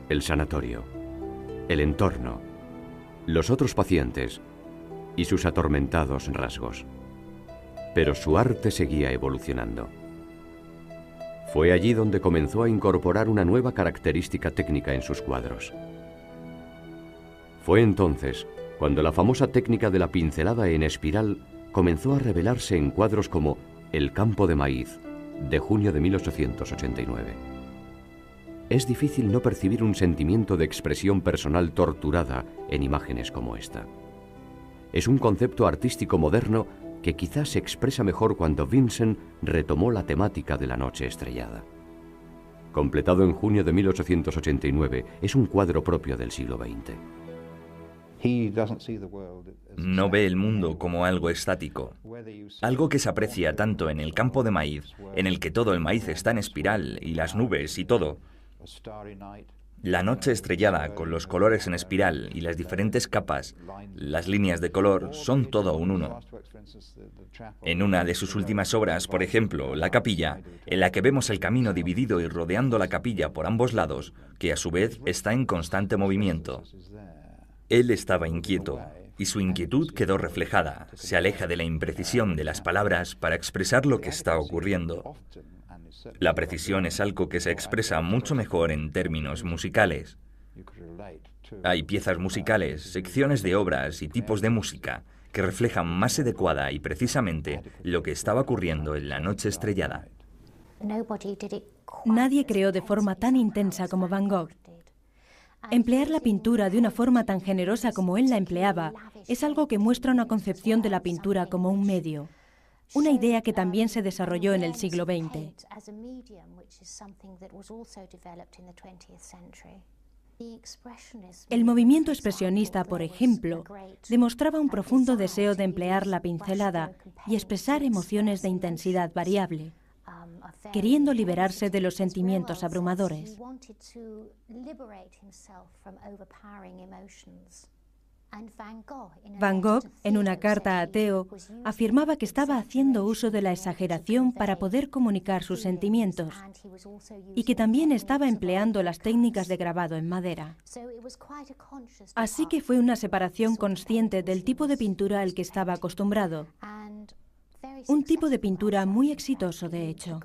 el sanatorio, el entorno, los otros pacientes y sus atormentados rasgos. Pero su arte seguía evolucionando. Fue allí donde comenzó a incorporar una nueva característica técnica en sus cuadros. Fue entonces cuando la famosa técnica de la pincelada en espiral comenzó a revelarse en cuadros como El campo de maíz, de junio de 1889. Es difícil no percibir un sentimiento de expresión personal torturada en imágenes como esta. Es un concepto artístico moderno que quizás se expresa mejor cuando Vincent retomó la temática de la noche estrellada. Completado en junio de 1889, es un cuadro propio del siglo XX. No ve el mundo como algo estático, algo que se aprecia tanto en el campo de maíz, en el que todo el maíz está en espiral y las nubes y todo. La noche estrellada, con los colores en espiral y las diferentes capas, las líneas de color, son todo un uno. En una de sus últimas obras, por ejemplo, La capilla, en la que vemos el camino dividido y rodeando la capilla por ambos lados, que a su vez está en constante movimiento. Él estaba inquieto, y su inquietud quedó reflejada. Se aleja de la imprecisión de las palabras para expresar lo que está ocurriendo. La precisión es algo que se expresa mucho mejor en términos musicales. Hay piezas musicales, secciones de obras y tipos de música que reflejan más adecuada y precisamente lo que estaba ocurriendo en la noche estrellada. Nadie creó de forma tan intensa como Van Gogh. Emplear la pintura de una forma tan generosa como él la empleaba es algo que muestra una concepción de la pintura como un medio. Una idea que también se desarrolló en el siglo XX. El movimiento expresionista, por ejemplo, demostraba un profundo deseo de emplear la pincelada y expresar emociones de intensidad variable, queriendo liberarse de los sentimientos abrumadores. Van Gogh, en una carta a Theo, afirmaba que estaba haciendo uso de la exageración para poder comunicar sus sentimientos y que también estaba empleando las técnicas de grabado en madera. Así que fue una separación consciente del tipo de pintura al que estaba acostumbrado. Un tipo de pintura muy exitoso, de hecho.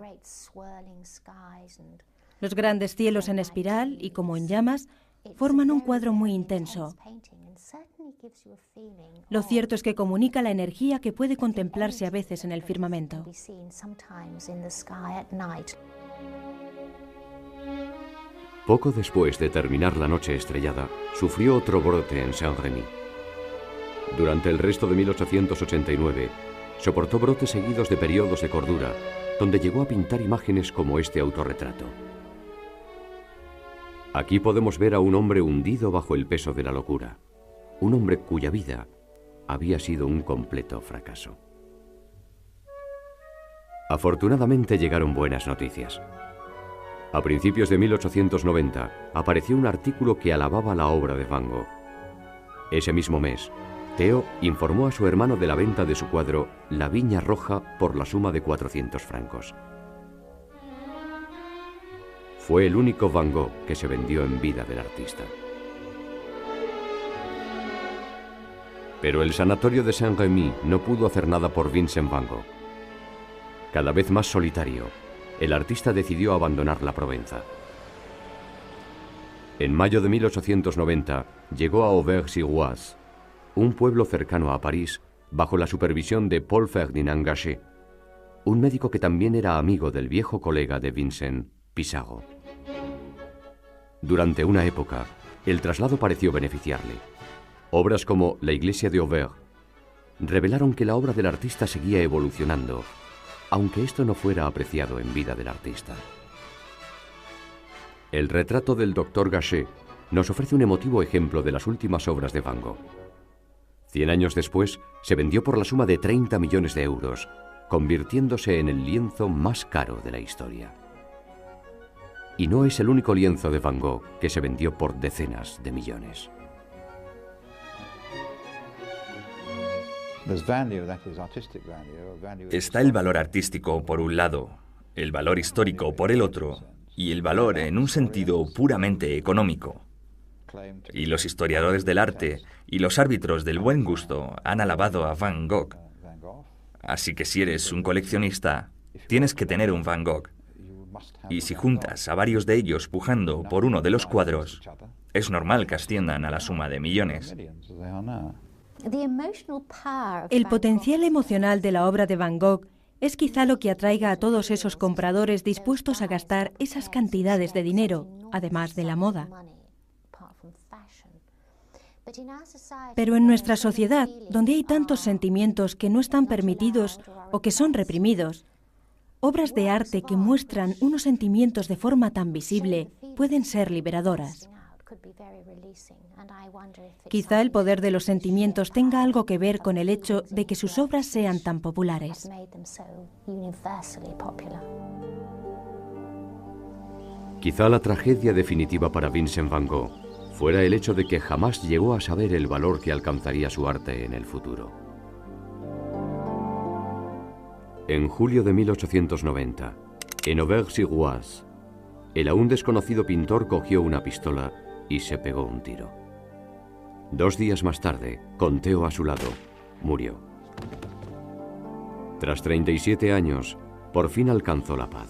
Los grandes cielos en espiral y como en llamas forman un cuadro muy intenso. Lo cierto es que comunica la energía que puede contemplarse a veces en el firmamento. Poco después de terminar la noche estrellada, sufrió otro brote en Saint-Rémy. Durante el resto de 1889, soportó brotes seguidos de periodos de cordura, donde llegó a pintar imágenes como este autorretrato. Aquí podemos ver a un hombre hundido bajo el peso de la locura, un hombre cuya vida había sido un completo fracaso. Afortunadamente llegaron buenas noticias. A principios de 1890 apareció un artículo que alababa la obra de Van Gogh. Ese mismo mes, Theo informó a su hermano de la venta de su cuadro La Viña Roja por la suma de 400 francos. Fue el único Van Gogh que se vendió en vida del artista. Pero el sanatorio de Saint-Rémy no pudo hacer nada por Vincent Van Gogh. Cada vez más solitario, el artista decidió abandonar la Provenza. En mayo de 1890 llegó a Auvers-sur-Oise, un pueblo cercano a París, bajo la supervisión de Paul Ferdinand Gachet, un médico que también era amigo del viejo colega de Vincent, Pissarro. Durante una época, el traslado pareció beneficiarle. Obras como La iglesia de Auvers revelaron que la obra del artista seguía evolucionando, aunque esto no fuera apreciado en vida del artista. El retrato del Dr. Gachet nos ofrece un emotivo ejemplo de las últimas obras de Van Gogh. 100 años después, se vendió por la suma de 30 millones de euros, convirtiéndose en el lienzo más caro de la historia. Y no es el único lienzo de Van Gogh que se vendió por decenas de millones. Está el valor artístico por un lado, el valor histórico por el otro, y el valor en un sentido puramente económico. Y los historiadores del arte y los árbitros del buen gusto han alabado a Van Gogh. Así que si eres un coleccionista, tienes que tener un Van Gogh. Y si juntas a varios de ellos pujando por uno de los cuadros, es normal que asciendan a la suma de millones. El potencial emocional de la obra de Van Gogh es quizá lo que atraiga a todos esos compradores dispuestos a gastar esas cantidades de dinero, además de la moda. Pero en nuestra sociedad, donde hay tantos sentimientos que no están permitidos o que son reprimidos, obras de arte que muestran unos sentimientos de forma tan visible pueden ser liberadoras. Quizá el poder de los sentimientos tenga algo que ver con el hecho de que sus obras sean tan populares. Quizá la tragedia definitiva para Vincent Van Gogh fuera el hecho de que jamás llegó a saber el valor que alcanzaría su arte en el futuro. En julio de 1890, en Auvers-sur-Oise, el aún desconocido pintor cogió una pistola y se pegó un tiro. 2 días más tarde, con Theo a su lado, murió. Tras 37 años, por fin alcanzó la paz.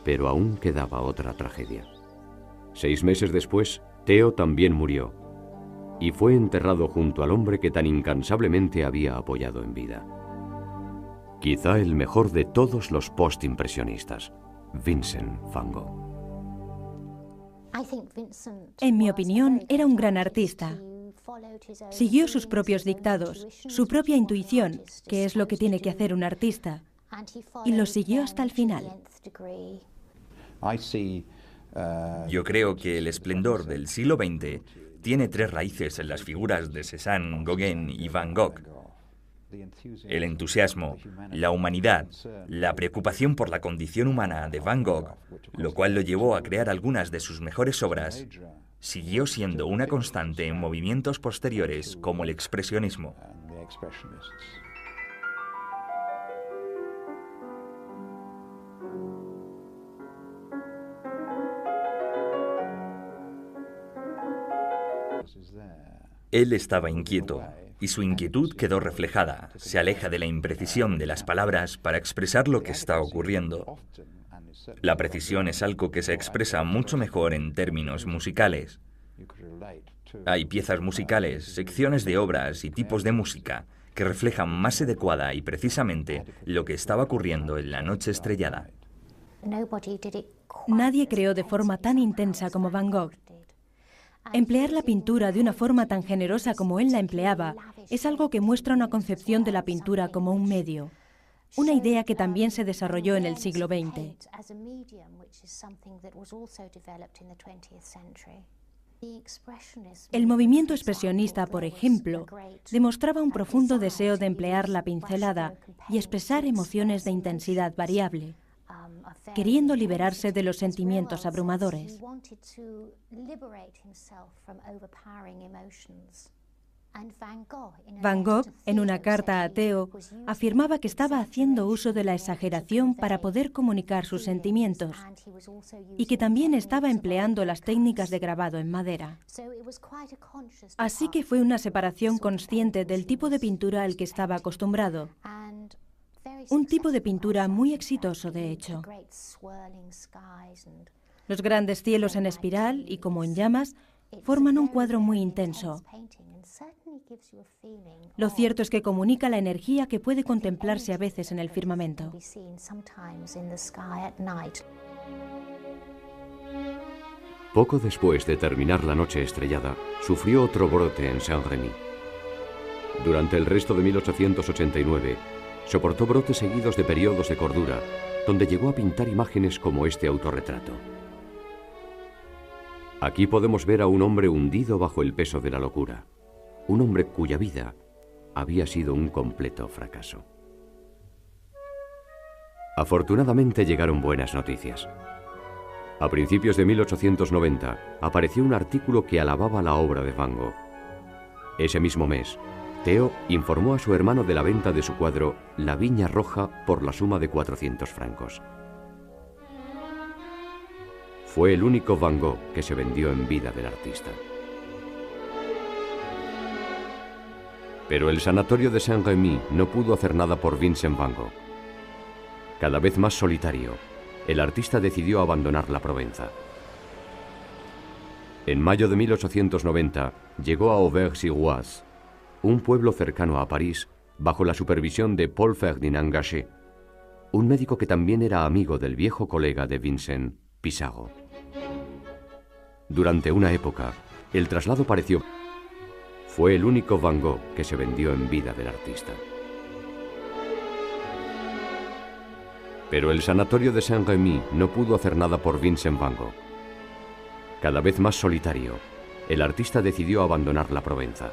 Pero aún quedaba otra tragedia. 6 meses después, Theo también murió y fue enterrado junto al hombre que tan incansablemente había apoyado en vida. Quizá el mejor de todos los postimpresionistas, Vincent Van Gogh. En mi opinión, era un gran artista. Siguió sus propios dictados, su propia intuición, que es lo que tiene que hacer un artista, y lo siguió hasta el final. Yo creo que el esplendor del siglo XX tiene 3 raíces en las figuras de Cézanne, Gauguin y Van Gogh. El entusiasmo, la humanidad, la preocupación por la condición humana de Van Gogh, lo cual lo llevó a crear algunas de sus mejores obras, siguió siendo una constante en movimientos posteriores como el expresionismo. Él estaba inquieto, y su inquietud quedó reflejada. Se aleja de la imprecisión de las palabras para expresar lo que está ocurriendo. La precisión es algo que se expresa mucho mejor en términos musicales. Hay piezas musicales, secciones de obras y tipos de música que reflejan más adecuada y precisamente lo que estaba ocurriendo en la noche estrellada. Nadie creó de forma tan intensa como Van Gogh. Emplear la pintura de una forma tan generosa como él la empleaba es algo que muestra una concepción de la pintura como un medio, una idea que también se desarrolló en el siglo XX. El movimiento expresionista, por ejemplo, demostraba un profundo deseo de emplear la pincelada y expresar emociones de intensidad variable, queriendo liberarse de los sentimientos abrumadores. Van Gogh, en una carta a Theo, afirmaba que estaba haciendo uso de la exageración para poder comunicar sus sentimientos y que también estaba empleando las técnicas de grabado en madera. Así que fue una separación consciente del tipo de pintura al que estaba acostumbrado. Un tipo de pintura muy exitoso, de hecho. Los grandes cielos en espiral y como en llamas forman un cuadro muy intenso. Lo cierto es que comunica la energía que puede contemplarse a veces en el firmamento. Poco después de terminar la noche estrellada, sufrió otro brote en Saint-Rémy. Durante el resto de 1889, soportó brotes seguidos de periodos de cordura, donde llegó a pintar imágenes como este autorretrato. Aquí podemos ver a un hombre hundido bajo el peso de la locura, un hombre cuya vida había sido un completo fracaso. Afortunadamente llegaron buenas noticias. A principios de 1890 apareció un artículo que alababa la obra de Van Gogh. Ese mismo mes, Theo informó a su hermano de la venta de su cuadro La Viña Roja por la suma de 400 francos. Fue el único Van Gogh que se vendió en vida del artista. Pero el sanatorio de Saint-Rémy no pudo hacer nada por Vincent Van Gogh. Cada vez más solitario, el artista decidió abandonar la Provenza. En mayo de 1890 llegó a Auvers-sur-Oise, un pueblo cercano a París, bajo la supervisión de Paul Ferdinand Gachet, un médico que también era amigo del viejo colega de Vincent, Pissarro. Durante una época, el traslado pareció... Fue el único Van Gogh que se vendió en vida del artista. Pero el sanatorio de Saint-Rémy no pudo hacer nada por Vincent Van Gogh. Cada vez más solitario, el artista decidió abandonar la Provenza.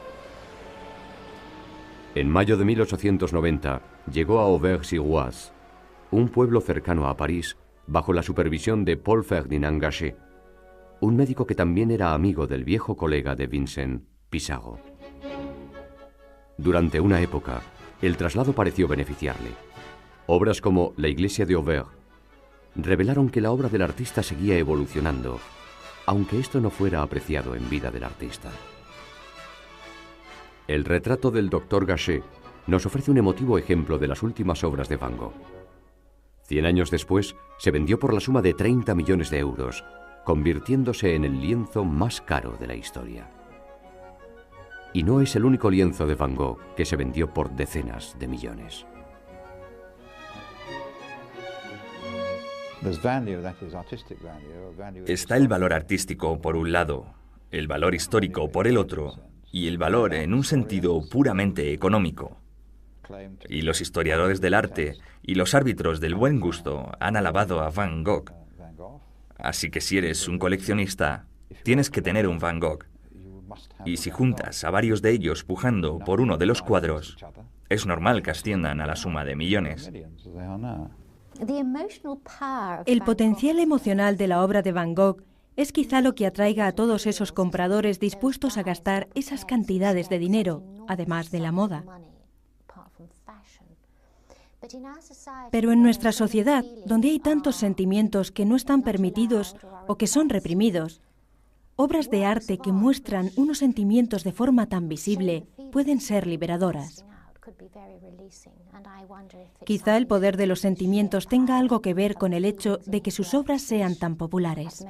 En mayo de 1890 llegó a Auvers-sur-Oise, un pueblo cercano a París, bajo la supervisión de Paul Ferdinand Gachet, un médico que también era amigo del viejo colega de Vincent, Pissarro. Durante una época, el traslado pareció beneficiarle. Obras como La iglesia de Auvers revelaron que la obra del artista seguía evolucionando, aunque esto no fuera apreciado en vida del artista. El retrato del Dr. Gachet nos ofrece un emotivo ejemplo de las últimas obras de Van Gogh. 100 años después, se vendió por la suma de 30 millones de euros, convirtiéndose en el lienzo más caro de la historia. Y no es el único lienzo de Van Gogh que se vendió por decenas de millones. Está el valor artístico por un lado, el valor histórico por el otro, y el valor en un sentido puramente económico. Y los historiadores del arte y los árbitros del buen gusto han alabado a Van Gogh. Así que si eres un coleccionista, tienes que tener un Van Gogh. Y si juntas a varios de ellos pujando por uno de los cuadros, es normal que asciendan a la suma de millones. El potencial emocional de la obra de Van Gogh es quizá lo que atraiga a todos esos compradores dispuestos a gastar esas cantidades de dinero, además de la moda. Pero en nuestra sociedad, donde hay tantos sentimientos que no están permitidos o que son reprimidos, obras de arte que muestran unos sentimientos de forma tan visible pueden ser liberadoras. Quizá el poder de los sentimientos tenga algo que ver con el hecho de que sus obras sean tan populares.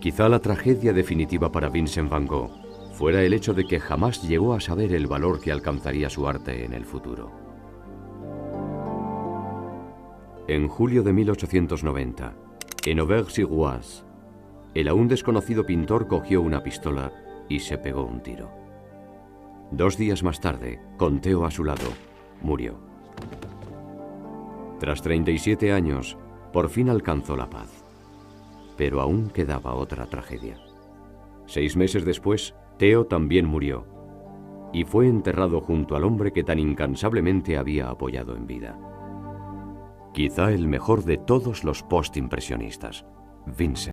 Quizá la tragedia definitiva para Vincent Van Gogh fuera el hecho de que jamás llegó a saber el valor que alcanzaría su arte en el futuro. En julio de 1890, en Auvers-sur-Oise, el aún desconocido pintor cogió una pistola y se pegó un tiro. 2 días más tarde, con Theo a su lado, murió. Tras 37 años, por fin alcanzó la paz. Pero aún quedaba otra tragedia. 6 meses después, Theo también murió y fue enterrado junto al hombre que tan incansablemente había apoyado en vida. Quizá el mejor de todos los postimpresionistas, Vincent.